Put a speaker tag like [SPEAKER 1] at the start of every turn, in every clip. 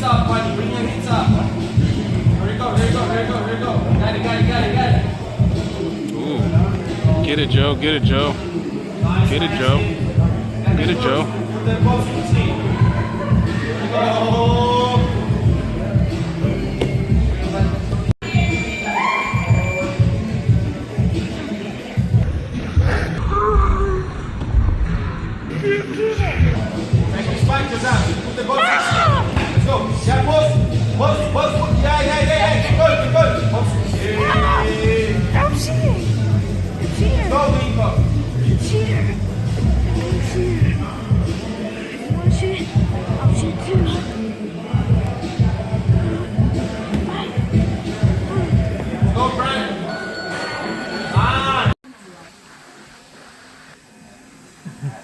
[SPEAKER 1] up, buddy. Bring your hands up. There you go, there you go, there you go, there you go. Got it, got it, got it, got it.
[SPEAKER 2] Ooh. Get it, Joe. Get it, Joe. Get it, Joe. Get it, Joe.
[SPEAKER 1] There you go. Put the ball. Let's go. Yeah, pose. Yeah. Good.
[SPEAKER 3] I'm cheating.
[SPEAKER 1] Go, Nico.
[SPEAKER 3] I'm cheating. You want to cheat? I'll cheat too.
[SPEAKER 1] Go, Brent. Ah.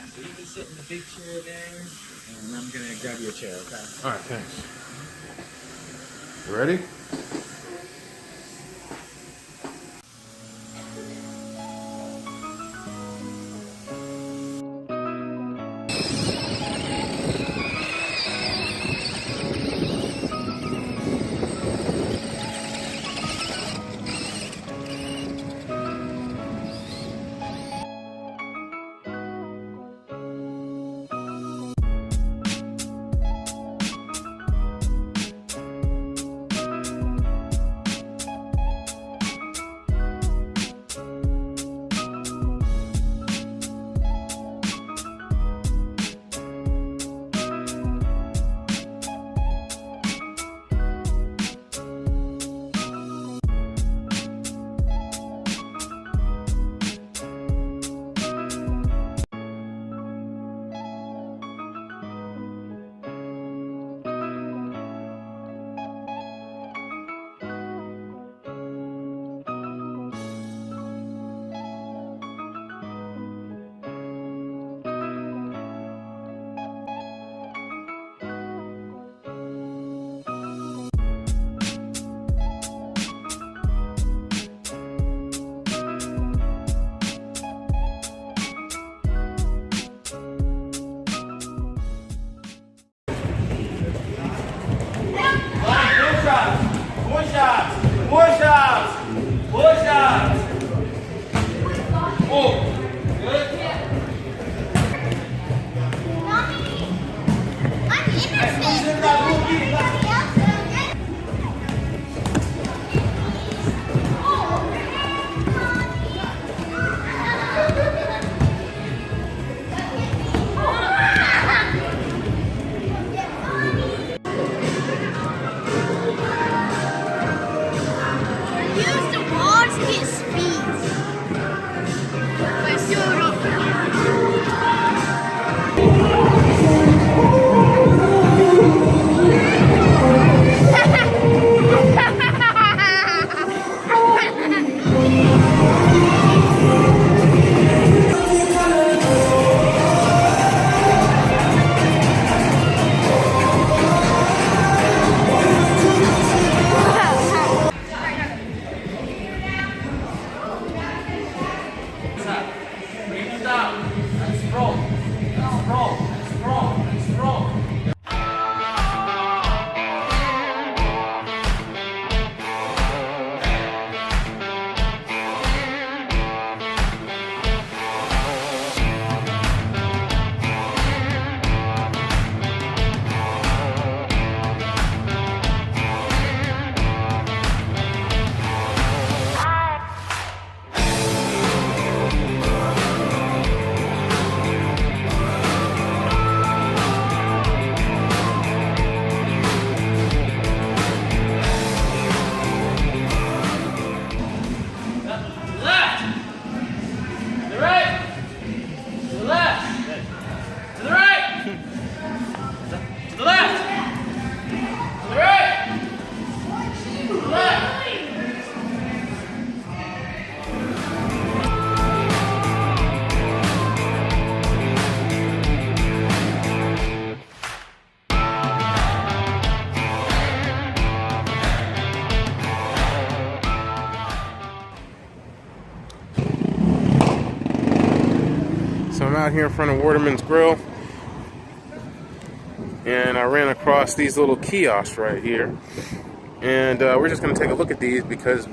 [SPEAKER 4] So you can sit in the big chair there, and I'm gonna grab your chair, okay?
[SPEAKER 2] All right, thanks. You ready?
[SPEAKER 1] Push out. Oh, good.
[SPEAKER 2] So I'm out here in front of Waterman's Grill. and I ran across these little kiosks right here. And we're just going to take a look at these because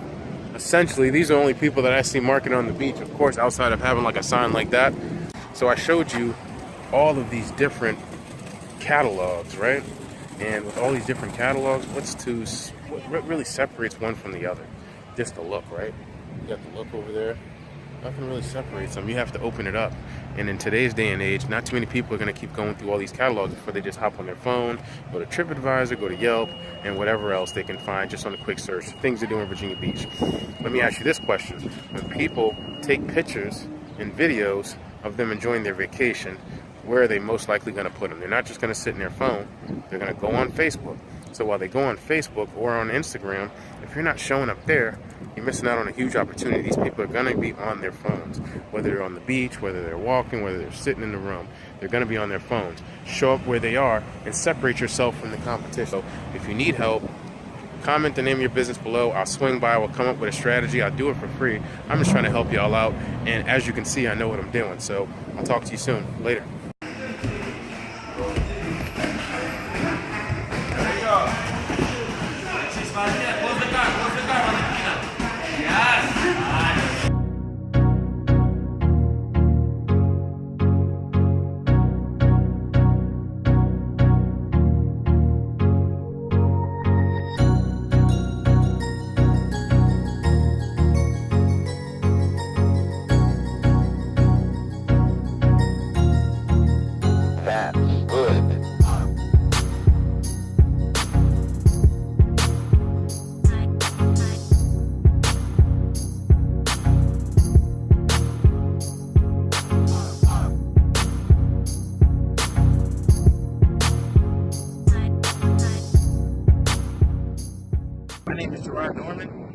[SPEAKER 2] essentially these are the only people that I see marketing on the beach, of course, outside of having like a sign like that. So I showed you all of these different catalogs, right? And with all these different catalogs, what really separates one from the other? Just the look, right? You got the look over there. Nothing really separates them. You have to open it up. And in today's day and age, not too many people are going to keep going through all these catalogs before they just hop on their phone, go to TripAdvisor, go to Yelp, and whatever else they can find just on a quick search. Things to do in Virginia Beach. Let me ask you this question. When people take pictures and videos of them enjoying their vacation, where are they most likely going to put them? They're not just going to sit in their phone. They're going to go on Facebook. So while they go on Facebook or on Instagram, if you're not showing up there, you're missing out on a huge opportunity. These people are going to be on their phones, whether they're on the beach, whether they're walking, whether they're sitting in the room. They're going to be on their phones. Show up where they are and separate yourself from the competition. So if you need help, comment the name of your business below. I'll swing by. We'll come up with a strategy. I'll do it for free. I'm just trying to help y'all out. And as you can see, I know what I'm doing. So I'll talk to you soon. Later.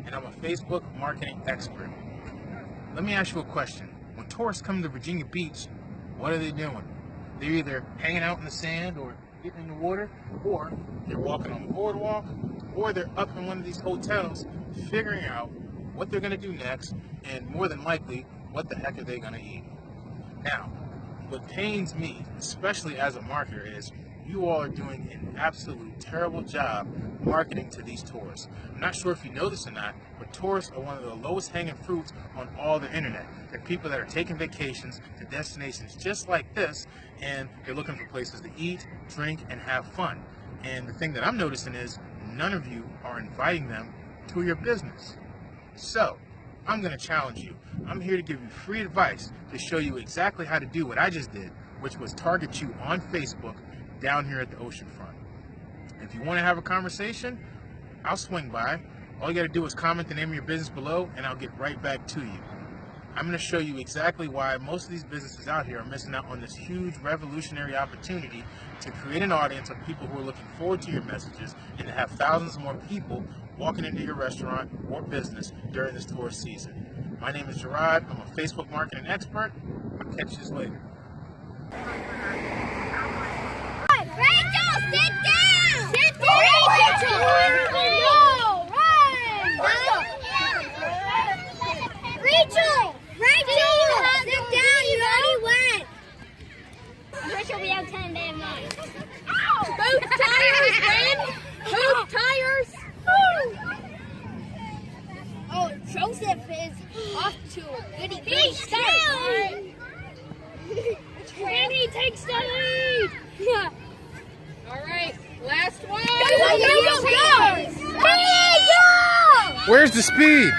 [SPEAKER 2] And I'm a Facebook marketing expert. Let me ask you a question. When tourists come to Virginia Beach, what are they doing? They're either hanging out in the sand or getting in the water, or they're walking on the boardwalk, or they're up in one of these hotels figuring out what they're going to do next, and more than likely, what the heck are they going to eat? Now, what pains me, especially as a marketer, is you all are doing an absolute terrible job marketing to these tourists. I'm not sure if you know this or not, but tourists are one of the lowest hanging fruits on all the internet. They're people that are taking vacations to destinations just like this, and they're looking for places to eat, drink, and have fun. And the thing that I'm noticing is none of you are inviting them to your business. So, I'm going to challenge you. I'm here to give you free advice to show you exactly how to do what I just did, which was target you on Facebook down here at the ocean front. If you want to have a conversation, I'll swing by. All you got to do is comment the name of your business below, and I'll get right back to you. I'm going to show you exactly why most of these businesses out here are missing out on this huge revolutionary opportunity to create an audience of people who are looking forward to your messages and to have thousands more people walking into your restaurant or business during this tourist season. My name is Gerard. I'm a Facebook marketing expert. I'll catch you later.
[SPEAKER 3] Rachel, sit down! Sit down! Rachel! No! Run! Rachel! Rachel! Sit down, you already went! Rachel, we have 10 day money. Both tires, Ben! Both tires! Oh, Joseph is off to a goody start. Randy takes the lead! Yeah. All right, last one. Go!
[SPEAKER 2] Where's the speed?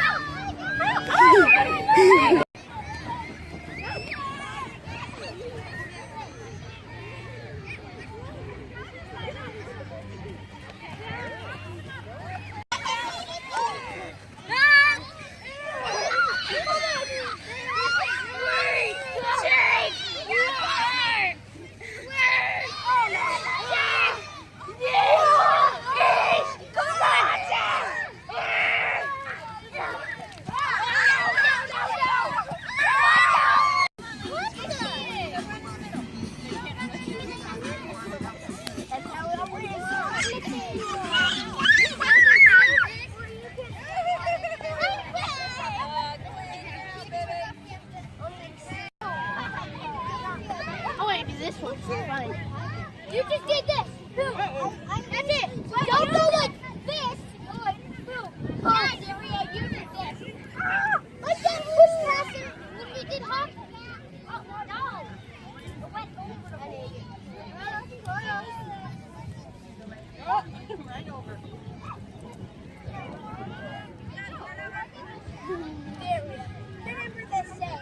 [SPEAKER 3] Remember this day.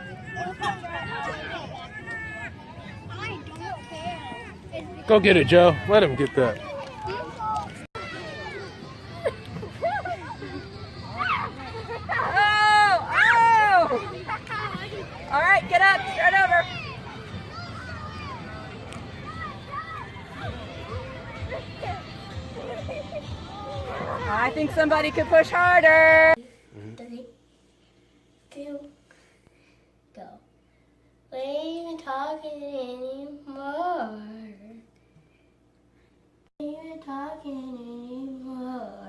[SPEAKER 3] I don't care.
[SPEAKER 5] Go get it, Joe. Let him get that.
[SPEAKER 6] All right, get up, start over. I think somebody could push harder.
[SPEAKER 3] 3, 2, go. We ain't even talking anymore. We ain't even talking anymore.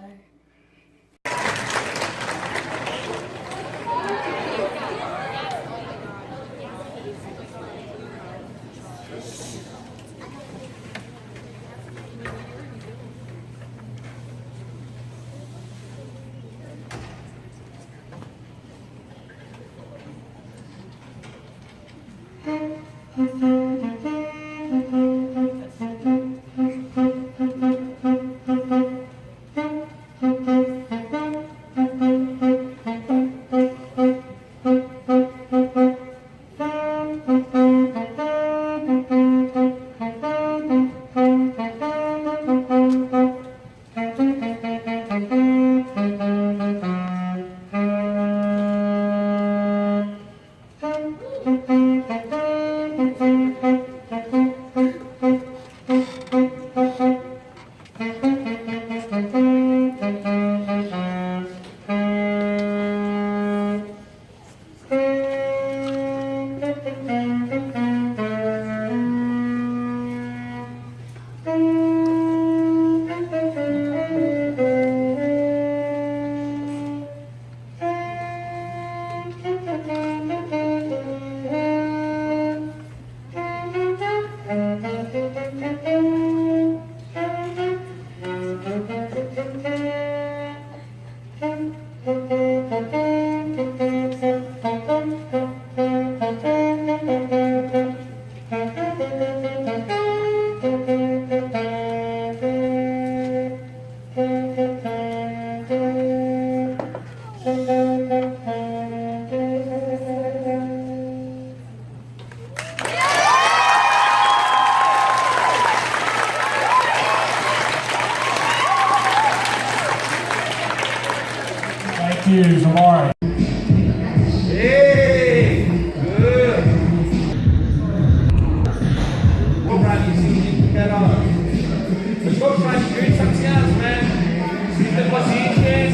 [SPEAKER 1] Thank you, Zamari. Hey, good. Go, Ronnie, see, head on. Let's go, try to create some skills, man. See the positions,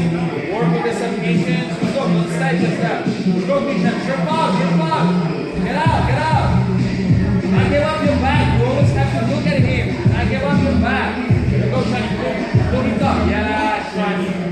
[SPEAKER 1] work with the submissions. Let's go, don't stay just that. Let's go, Misha. Trip off. Get out. Now give up your back. You always have to look at him. Now give up your back. Let's go, try to pull it up. Yeah, try.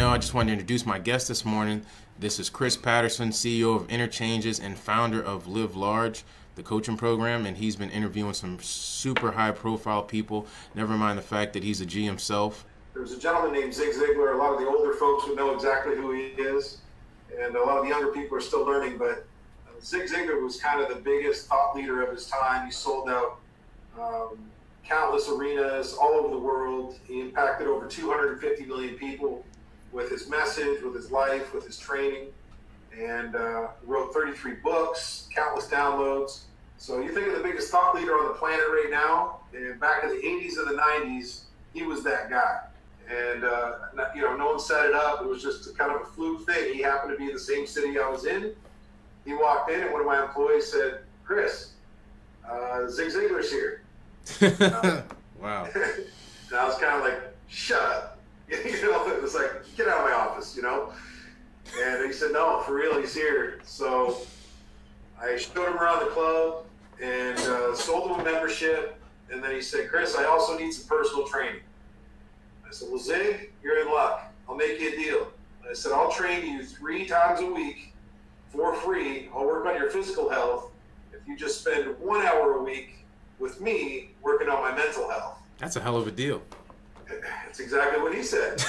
[SPEAKER 2] I just wanted to introduce my guest this morning. This is Chris Patterson, CEO of Interchanges and founder of Live Large, the coaching program, and he's been interviewing some super high-profile people, never mind the fact that he's a G himself.
[SPEAKER 7] There's a gentleman named Zig Ziglar. A lot of the older folks would know exactly who he is, and a lot of the younger people are still learning, but Zig Ziglar was kind of the biggest thought leader of his time. He sold out countless arenas all over the world. He impacted over 250 million people with his message, with his life, with his training, and wrote 33 books, countless downloads. So you think of the biggest thought leader on the planet right now, and back in the 80s and the 90s, he was that guy. And no one set it up. It was just a kind of a fluke thing. He happened to be in the same city I was in. He walked in, and one of my employees said, "Chris, Zig Ziglar's here."
[SPEAKER 2] Wow.
[SPEAKER 7] And I was kind of like, "Shut up." It was like, get out of my office, And he said, no, for real, he's here. So I showed him around the club and sold him a membership. And then he said, Chris, I also need some personal training. I said, well, Zig, you're in luck. I'll make you a deal. I said, I'll train you 3 times a week for free. I'll work on your physical health if you just spend 1 hour a week with me working on my mental health.
[SPEAKER 2] That's a hell of a deal.
[SPEAKER 7] That's exactly what he said.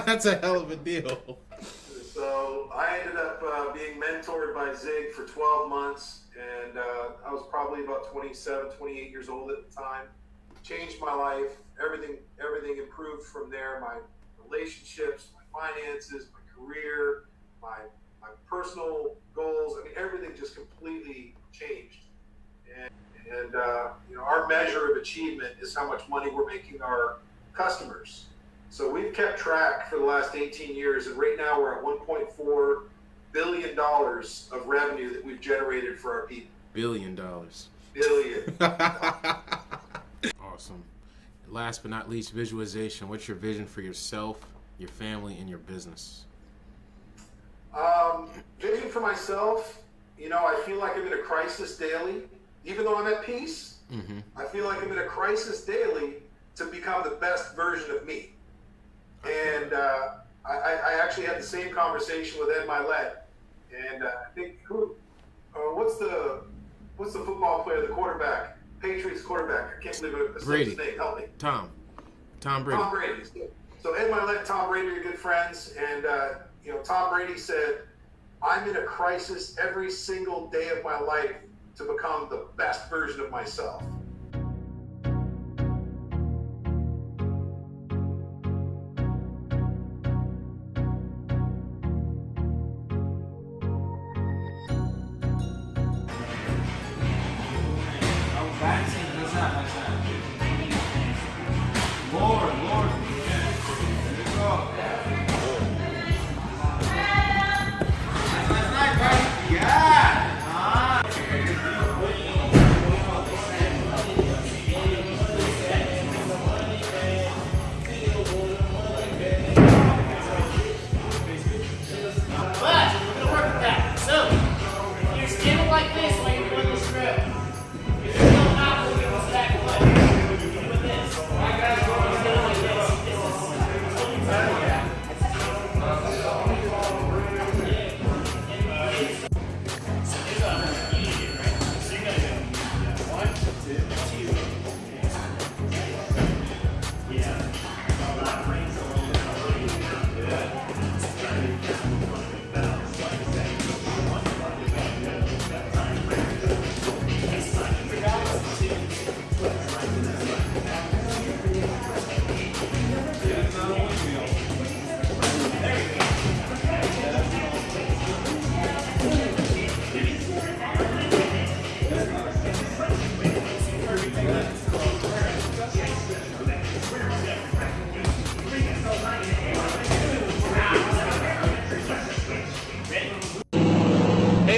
[SPEAKER 2] That's a hell of a deal.
[SPEAKER 7] So I ended up being mentored by Zig for 12 months, and I was probably about 27, 28 years old at the time. Changed my life. Everything improved from there. My relationships, my finances, my career, my personal goals. I mean, everything just completely changed. And you know, our measure of achievement is how much money we're making our customers. So we've kept track for the last 18 years, and right now we're at $1.4 billion of revenue that we've generated for our people.
[SPEAKER 2] $1 billion.
[SPEAKER 7] Billion.
[SPEAKER 2] Awesome. Last but not least, visualization. What's your vision for yourself, your family, and your business?
[SPEAKER 7] Vision for myself, you know, I feel like I'm in a crisis daily. Even though I'm at peace, I feel like I'm in a crisis daily to become the best version of me. And I actually had the same conversation with Ed Milet. And I think what's the football player, the quarterback, Patriots quarterback? I can't believe I said his name. Help me. Tom Brady. Tom Brady. So Ed Milet and Tom Brady are good friends, and you know, Tom Brady said, "I'm in a crisis every single day of my life to become the best version of myself."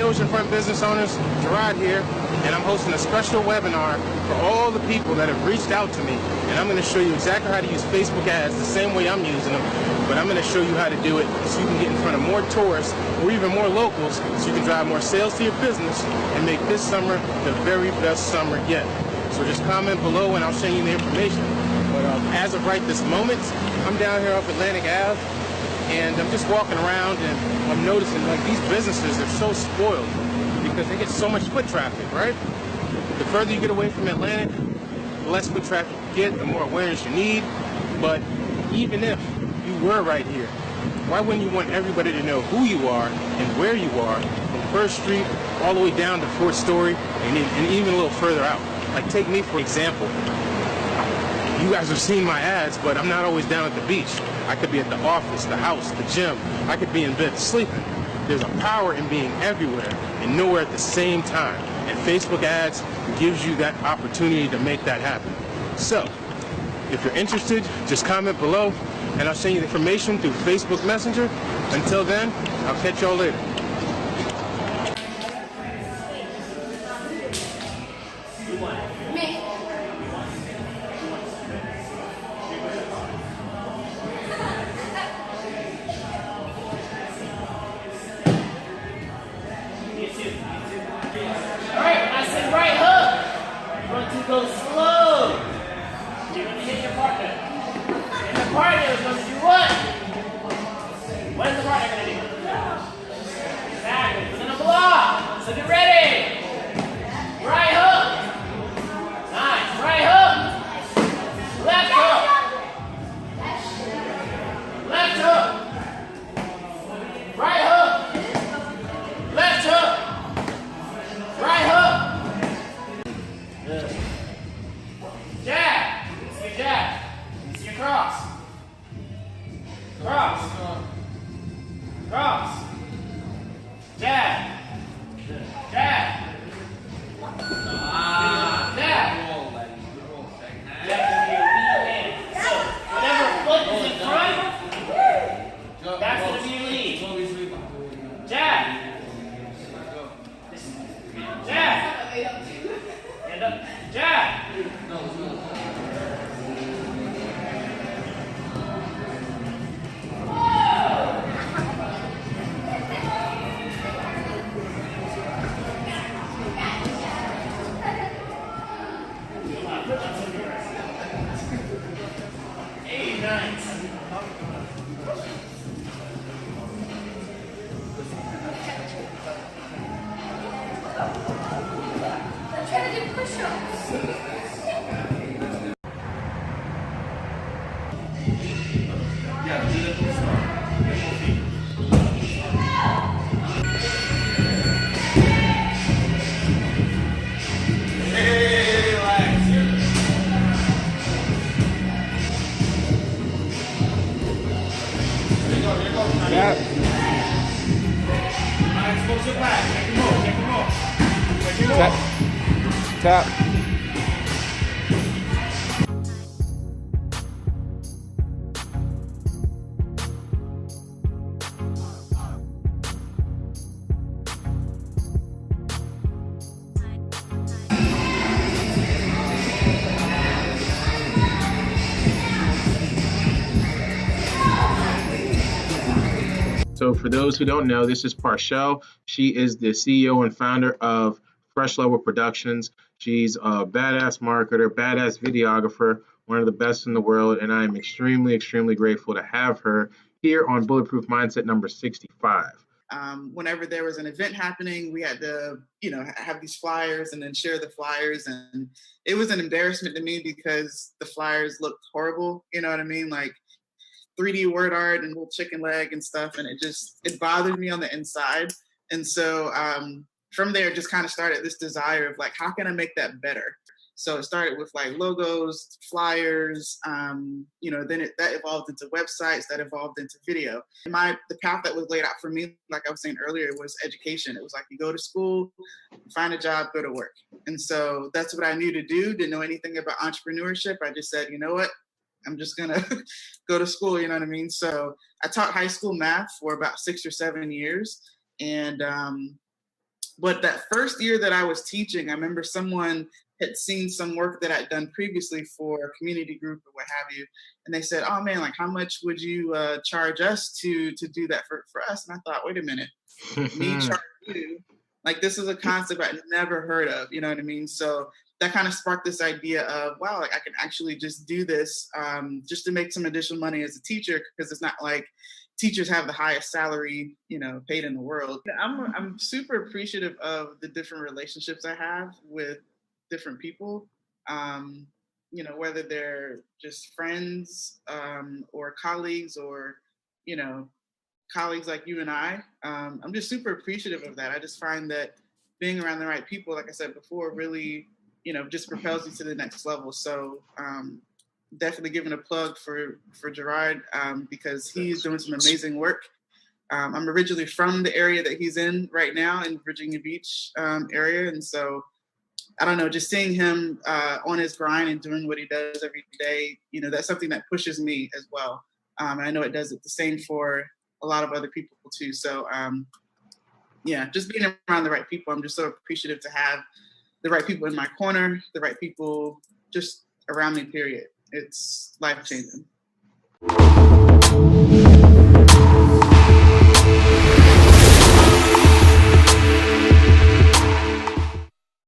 [SPEAKER 2] Oceanfront business owners, Gerard here, and I'm hosting a special webinar for all the people that have reached out to me, and I'm going to show you exactly how to use Facebook ads the same way I'm using them, but I'm going to show you how to do it so you can get in front of more tourists or even more locals so you can drive more sales to your business and make this summer the very best summer yet. So just comment below and I'll send you the information. But as of right this moment, I'm down here off Atlantic Ave, and I'm just walking around and I'm noticing like these businesses are so spoiled because they get so much foot traffic, right? The further you get away from Atlantic, the less foot traffic you get, the more awareness you need. But even if you were right here, why wouldn't you want everybody to know who you are and where you are from 1st Street all the way down to 4th Story and even a little further out? Like take me for example. You guys have seen my ads, but I'm not always down at the beach. I could be at the office, the house, the gym. I could be in bed sleeping. There's a power in being everywhere and nowhere at the same time. And Facebook ads gives you that opportunity to make that happen. So, if you're interested, just comment below and I'll send you the information through Facebook Messenger. Until then, I'll catch y'all later.
[SPEAKER 8] too. All right, when I say right hook, you're going to go slow. You're going to hit your partner. And the partner is going to do what? What is the partner going to do? Exactly. We're going to block. So get ready. Right hook. Nice. Right hook. Left hook. Left hook. Right hook. Left hook. Right hook. Good. Jab. It's your jab. It's your cross. Cross. Cross. Jab. Jab. Jab. So, whatever foot is in front, that's going to be your lead. Jab. Jab. Hand up. Jab. Hey, nice.
[SPEAKER 3] I'm trying to do push-ups.
[SPEAKER 1] Yeah, do the push-up.
[SPEAKER 5] Tap. Tap. Tap.
[SPEAKER 2] So for those who don't know, this is Parchelle. She is the CEO and founder of Fresh Level Productions. She's a badass marketer, badass videographer, one of the best in the world, and I am extremely, extremely grateful to have her here on Bulletproof Mindset number 65.
[SPEAKER 9] Whenever there was an event happening, we had to, have these flyers and then share the flyers. And it was an embarrassment to me because the flyers looked horrible. You know what I mean? Like 3D word art and little chicken leg and stuff. And it bothered me on the inside. And so from there, it just kind of started this desire of like, how can I make that better? So it started with like logos, flyers, then that evolved into websites, that evolved into video. The path that was laid out for me, like I was saying earlier, was education. It was like you go to school, find a job, go to work. And so that's what I knew to do. Didn't know anything about entrepreneurship. I just said, you know what? I'm just going to go to school, you know what I mean? So I taught high school math for about 6 or 7 years. And but that first year that I was teaching, I remember someone had seen some work that I'd done previously for a community group or what have you. And they said, oh man, like how much would you charge us to do that for us? And I thought, wait a minute, me charge you? Like this is a concept I'd never heard of, you know what I mean? So that kind of sparked this idea of, wow, like I can actually just do this just to make some additional money as a teacher, because it's not like teachers have the highest salary, paid in the world. I'm super appreciative of the different relationships I have with different people, whether they're just friends or colleagues or, colleagues like you and I. I'm just super appreciative of that. I just find that being around the right people, like I said before, really, just propels you to the next level. So definitely giving a plug for Gerard because he's doing some amazing work. I'm originally from the area that he's in right now, in Virginia Beach area. And so, I don't know, just seeing him on his grind and doing what he does every day, that's something that pushes me as well. And I know it does it the same for a lot of other people too. So just being around the right people, I'm just so appreciative to have the right people in my corner, the right people just around me, period. It's life-changing.